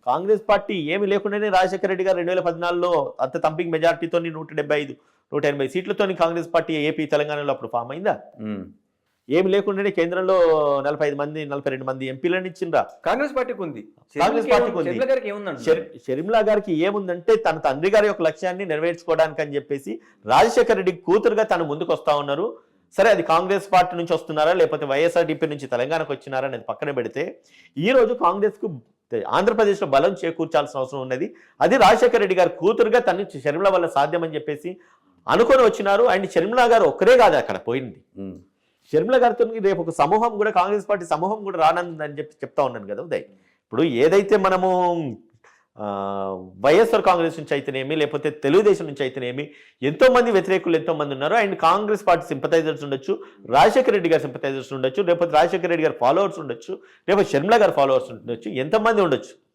Congress party ఏమి లేకుండానే రాజశేఖర రెడ్డి గారు 2014లో అంత తంపింగ్ మెజార్టీతో 175, 180 సీట్లతో కాంగ్రెస్ పార్టీ ఏపీ తెలంగాణలో అప్పుడు ఫామ్ అయిందా? ఏమి లేకుండానే కేంద్రంలో 45 మంది 42 మంది ఎంపీలను ఇచ్చిండ్రా? కాంగ్రెస్ పార్టీకి ఉంది. కాంగ్రెస్ పార్టీకి ఉంది. షర్మిల గారికి ఏముందండి? షర్మిల గారికి ఏముందంటే తన తండ్రి గారి యొక్క లక్ష్యాన్ని నెరవేర్చుకోవడానికి అని చెప్పేసి రాజశేఖర రెడ్డి కూతురుగా తను ముందుకు వస్తా ఉన్నారు. సరే, అది కాంగ్రెస్ పార్టీ నుంచి వస్తున్నారా లేకపోతే వైఎస్ఆర్డీపీ నుంచి తెలంగాణకు వచ్చినారా అనేది పక్కన పెడితే, ఈ రోజు కాంగ్రెస్కు ఆంధ్రప్రదేశ్లో బలం చేకూర్చాల్సిన అవసరం ఉన్నది. అది రాజశేఖర రెడ్డి గారి కూతురుగా తను షర్మిల వల్ల సాధ్యమని చెప్పేసి అనుకొని వచ్చినారు. అండ్ షర్మిల గారు ఒక్కరే కాదు అక్కడ పోయింది. షర్మిల గారితో రేపు ఒక సమూహం కూడా, కాంగ్రెస్ పార్టీ సమూహం కూడా రానందని చెప్తా ఉన్నాను కదా ఉదయ్. ఇప్పుడు ఏదైతే మనము వైఎస్ఆర్ కాంగ్రెస్ నుంచి అయితేనేమి లేకపోతే తెలుగుదేశం నుంచి అయితేనేమి ఎంతో మంది వ్యతిరేకులు ఎంతో మంది ఉన్నారు. అండ్ కాంగ్రెస్ పార్టీ సింపథైజర్స్ ఉండొచ్చు, రాజశేఖర రెడ్డి గారి సింపథైజర్స్ ఉండొచ్చు, లేకపోతే రాజశేఖర రెడ్డి గారి ఫాలోవర్స్ ఉండొచ్చు, లేకపోతే షర్మిల గారి ఫాలోవర్స్ ఉండొచ్చు, ఎంతమంది ఉండొచ్చు.